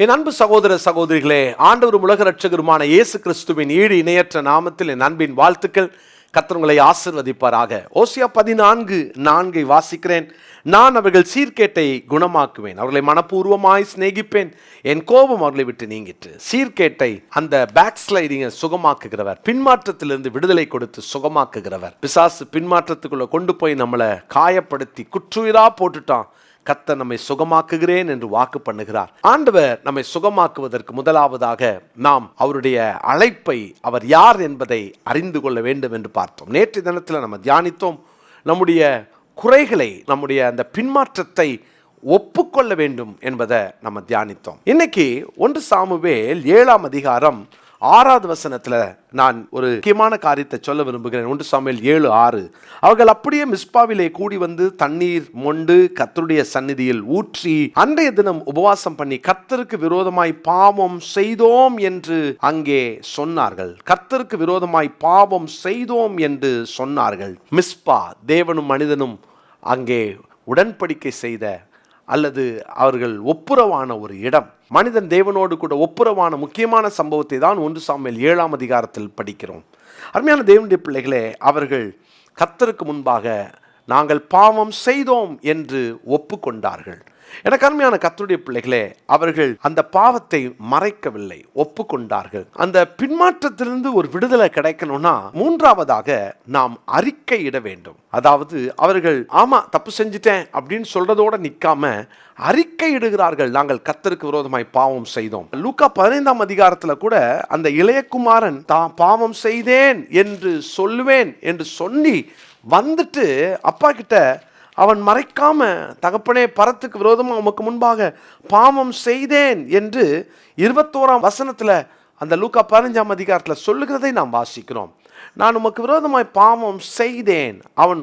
என் அன்பு சகோதர சகோதரிகளே, ஆண்டவரும் உலக ரட்சகருமான இயேசு கிறிஸ்துவின் ஈடு இணையற்ற நாமத்தில் என் அன்பின் வாழ்த்துக்கள். கர்த்தர் உங்களை ஆசீர்வதிப்பாராக. ஓசியா 14:4 வாசிக்கிறேன். நான் அவர்கள் சீர்கேட்டை குணமாக்குவேன், அவர்களை மனப்பூர்வமாய் சிநேகிப்பேன், என் கோபம் அவர்களை விட்டு நீங்கிட்டு. சீர்கேட்டை, அந்த பேக் ஸ்லைடிங்கை சுகமாக்குகிறவர், பின்மாற்றத்திலிருந்து விடுதலை கொடுத்து சுகமாக்குகிறவர். பிசாசு பின்மாற்றத்துக்குள்ள கொண்டு போய் நம்மளை காயப்படுத்தி குற்றுயிரா போட்டுட்டான். கர்த்தர் நம்மை சுகமாக்குகிறேன் என்று வாக்கு பண்ணுகிறார். ஆண்டவர் நம்மை சுகமாக்குவதற்கு முதலாவதாக நாம் அவருடைய அழைப்பை, அவர் யார் என்பதை அறிந்து கொள்ள வேண்டும் என்று பார்த்தோம். நேற்று தினத்தில் நம்ம தியானித்தோம். நம்முடைய குறைகளை, நம்முடைய அந்த பின்மாற்றத்தை ஒப்புக்கொள்ள வேண்டும் என்பதை நம்ம தியானித்தோம். இன்னைக்கு 1 சாமுவேல் 7ஆம் அதிகாரம் 6வது வசனத்தில் நான் ஒரு முக்கியமான காரியத்தை சொல்ல விரும்புகிறேன். 1 சாமுவேல் 7:6. அவர்கள் அப்படியே மிஸ்பாவிலே கூடி வந்து தண்ணீர் மொண்டு கர்த்தருடைய சந்நிதியில் ஊற்றி அன்றைய தினம் உபவாசம் பண்ணி கர்த்தருக்கு விரோதமாய் பாவம் செய்தோம் என்று அங்கே சொன்னார்கள். கர்த்தருக்கு விரோதமாய் பாவம் செய்தோம் என்று சொன்னார்கள். மிஸ்பா, தேவனும் மனிதனும் அங்கே உடன்படிக்கை செய்த அல்லது அவர்கள் ஒப்புரவான ஒரு இடம். மனிதன் தேவனோடு கூட ஒப்புரவான முக்கியமான சம்பவத்தை தான் 1 சாமுவேல் 7ஆம் அதிகாரத்தில் படிக்கிறோம். அருமையான தேவனுடைய பிள்ளைகளே, அவர்கள் கர்த்தருக்கு முன்பாக நாங்கள் பாவம் செய்தோம் என்று ஒப்புக்கொண்டார்கள். எனக்கு அருமையான கர்த்தருடைய பிள்ளைகளே, அவர்கள் அந்த பாவத்தை மறைக்கவில்லை, ஒப்புக்கொண்டார்கள். அந்த பின்மாற்றத்திலிருந்து ஒரு விடுதலை கிடைக்கணும்னா மூன்றாவதாக நாம் அறிக்கையிட வேண்டும். அதாவது அவர்கள் ஆமா தப்பு செஞ்சிட்டேன் அப்படின்னு சொல்றதோட நிற்காம அறிக்கையிடுகிறார்கள். நாங்கள் கர்த்தருக்கு விரோதமாய் பாவம் செய்தோம். லூக்கா 15ஆம் அதிகாரத்தில் கூட அந்த இளையகுமாரன் தான் பாவம் செய்தேன் என்று சொல்லுவேன் என்று சொல்லி வந்துட்டு அப்பா கிட்ட அவன் மறைக்காம, தகப்பனே பரத்துக்கு விரோதமாக உமக்கு முன்பாக பாவம் செய்தேன் என்று 21ஆம் வசனத்தில் அந்த லூக்கா 15ஆம் அதிகாரத்தில் சொல்லுகிறதை நாம் வாசிக்கிறோம். நான் உமக்கு விரோதமாய் பாவம் செய்தேன். அவன்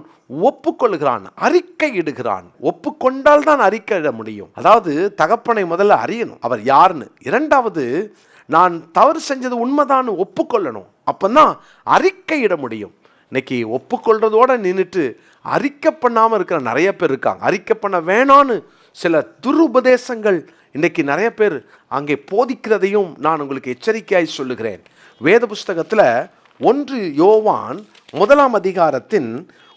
ஒப்புக்கொள்கிறான், அறிக்கையிடுகிறான். ஒப்புக்கொண்டால் தான் அறிக்கையிட முடியும். அதாவது தகப்பனை முதல்ல அறியணும், அவர் யாருன்னு. இரண்டாவது, நான் தவறு செஞ்சது உண்மைதான் ஒப்புக்கொள்ளணும். அப்பதான் அறிக்கையிட முடியும். இன்னைக்கு ஒப்புக்கொள்றதோட நின்றுட்டு அறிக்கை பண்ணாமல் இருக்கிற நிறைய பேர் இருக்காங்க. அறிக்கை பண்ண வேணான்னு சில துருபதேசங்கள் இன்னைக்கு நிறைய பேர் அங்கே போதிக்கிறதையும் நான் உங்களுக்கு எச்சரிக்கையாய் சொல்லுகிறேன். வேத புஸ்தகத்தில் 1 யோவான் 1ஆம் அதிகாரத்தின்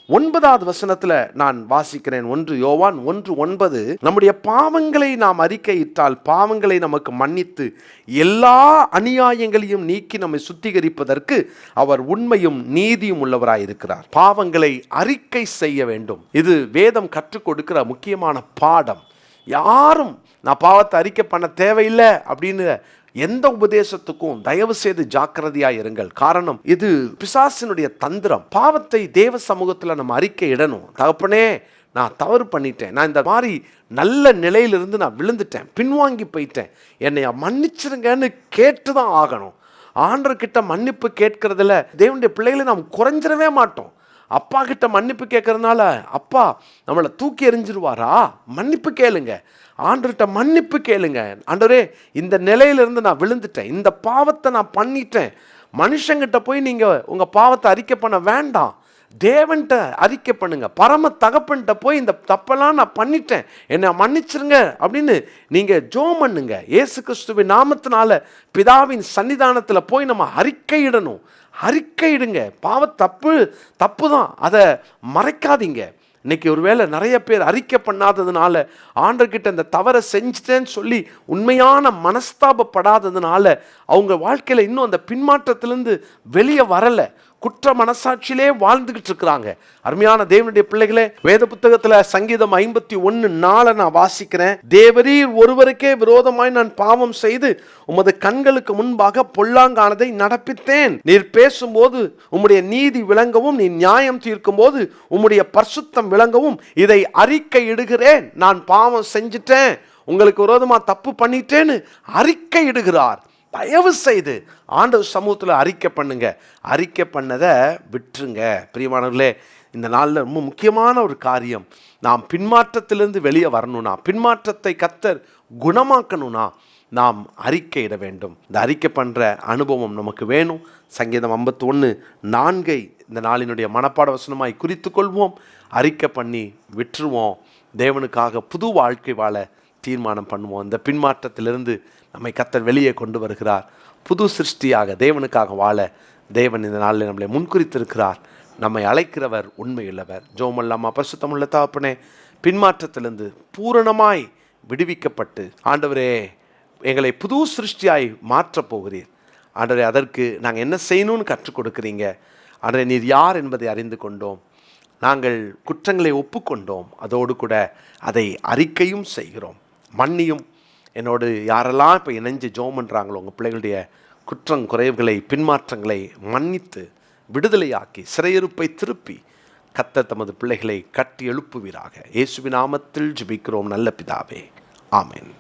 9வது வசனத்தில் நான் வாசிக்கிறேன். 1 யோவான் 1:9. நம்முடைய பாவங்களை நாம் அறிக்கையிட்டால் பாவங்களை நமக்கு மன்னித்து எல்லா அநியாயங்களையும் நீக்கி நம்மை சுத்திகரிப்பதற்கு அவர் உண்மையும் நீதியும் உள்ளவராயிருக்கிறார். பாவங்களை அறிக்கை செய்ய வேண்டும். இது வேதம் கற்றுக் கொடுக்கிற முக்கியமான பாடம். யாரும் நான் பாவத்தை அறிக்கை பண்ண தேவையில்லை அப்படின்னு எந்த உபதேசத்துக்கும் தயவு செய்து ஜாக்கிரதையாக இருங்கள். காரணம், இது பிசாசினுடைய தந்திரம். பாவத்தை தேவ சமூகத்தில் நம்ம அறிக்கை இடணும். தகப்பனே, நான் தவறு பண்ணிட்டேன், நான் இந்த மாதிரி நல்ல நிலையிலிருந்து நான் விழுந்துட்டேன், பின்வாங்கி போயிட்டேன், என்னை மன்னிச்சிருங்கன்னு கேட்டு தான் ஆகணும். ஆண்டவர்கிட்ட மன்னிப்பு கேட்கறதுல தேவனுடைய பிள்ளைகளை நாம் குறைஞ்சிடவே மாட்டோம். அப்பா கிட்ட மன்னிப்பு கேட்கறதுனால அப்பா நம்மளை தூக்கி எறிஞ்சிருவாரா? மன்னிப்பு கேளுங்க, ஆண்டவர்கிட்ட மன்னிப்பு கேளுங்க. ஆண்டவரே, இந்த நிலையிலிருந்து நான் விழுந்துட்டேன், இந்த பாவத்தை நான் பண்ணிட்டேன். மனுஷங்கிட்ட போய் நீங்கள் உங்கள் பாவத்தை அறிக்கை பண்ண வேண்டாம், தேவன்கிட்ட அறிக்கை பண்ணுங்க. பரம தகப்பன்கிட்ட போய் இந்த தப்பெல்லாம் நான் பண்ணிட்டேன், என்னை மன்னிச்சிருங்க அப்படின்னு நீங்கள் ஜெபம் பண்ணுங்க. இயேசு கிறிஸ்துவின் நாமத்தினால பிதாவின் சன்னிதானத்தில் போய் நம்ம அறிக்கையிடணும். அறிக்கையிடுங்க. தப்பு தான், அதை மறைக்காதீங்க. இன்னைக்கு ஒருவேளை நிறைய பேர் அறிக்கை பண்ணாததுனால, ஆண்டவர்கிட்ட இந்த தவறை செஞ்சுட்டேன்னு சொல்லி உண்மையான மனஸ்தாபப்படாததுனால அவங்க வாழ்க்கையில் இன்னும் அந்த பின்மாற்றத்திலிருந்து வெளியே வரலை, குற்ற மனசாட்சியிலே வாழ்ந்துகிட்டு இருக்கிறாங்க. அருமையான தேவனுடைய பிள்ளைகளே, வேத புத்தகத்தில் சங்கீதம் 51:4 நான் வாசிக்கிறேன். தேவரீர் ஒருவருக்கே விரோதமாய் நான் பாவம் செய்து உமது கண்களுக்கு முன்பாக பொல்லாங்கானதை நடப்பித்தேன். நீர் பேசும்போது உம்முடைய நீதி விளங்கவும், நீ நியாயம் தீர்க்கும் போது உம்முடைய பரிசுத்தம் விளங்கவும் இதை அறிக்கை இடுகிறேன். நான் பாவம் செஞ்சிட்டேன், உங்களுக்கு விரோதமா தப்பு பண்ணிட்டேன்னு அறிக்கை இடுகிறார். தயவு செய்து ஆண்டவர் சமூகத்தில் அறிக்கை பண்ணுங்க. அறிக்கை பண்ணதை விட்டுருங்க. பிரியமானவர்களே, இந்த நாளில் ரொம்ப முக்கியமான ஒரு காரியம், நாம் பின்மாற்றத்திலிருந்து வெளியே வரணும்னா, பின்மாற்றத்தை கர்த்தர் குணமாக்கணும்னா நாம் அறிக்கையிட வேண்டும். இந்த அறிக்கை பண்ணுற அனுபவம் நமக்கு வேணும். சங்கீதம் 51:4 இந்த நாளினுடைய மனப்பாட வசனமாய் குறித்து கொள்வோம். அறிக்கை பண்ணி விட்டுருவோம். தேவனுக்காக புது வாழ்க்கை வாழ தீர்மானம் பண்ணுவோம். இந்த பின்மாற்றத்திலிருந்து நம்மை கர்த்தர் வெளியே கொண்டு வருகிறார். புது சிருஷ்டியாக தேவனுக்காக வாழ தேவன் இந்த நாளில் நம்மளை முன்குறித்திருக்கிறார். நம்மை அழைக்கிறவர் உண்மையுள்ளவர். ஜோமல்லாமா. பரிசுத்தமுள்ள தகப்பனே, பின்மாற்றத்திலிருந்து பூரணமாய் விடுவிக்கப்பட்டு ஆண்டவரே எங்களை புது சிருஷ்டியாய் மாற்றப் போகிறீர். ஆண்டவரே, அதற்கு நாங்கள் என்ன செய்யணும்னு கற்றுக் கொடுக்குறீங்க. ஆண்டவரே, நீர் யார் என்பதை அறிந்து கொண்டோம். நாங்கள் குற்றங்களை ஒப்புக்கொண்டோம். அதோடு கூட அதை அறிக்கையும் செய்கிறோம். மன்னியும். என்னோடு யாரெல்லாம் இப்போ இணைஞ்சு ஜோம் பண்ணுறாங்களோ உங்கள் பிள்ளைகளுடைய குற்றம் குறைவுகளை பின்மாற்றங்களை மன்னித்து விடுதலையாக்கி சிறையிருப்பை திருப்பி கர்த்தர் தமது பிள்ளைகளை கட்டி எழுப்புவீராக. இயேசுவின் நாமத்தில் ஜெபிக்கிறோம் நல்ல பிதாவே. ஆமென்.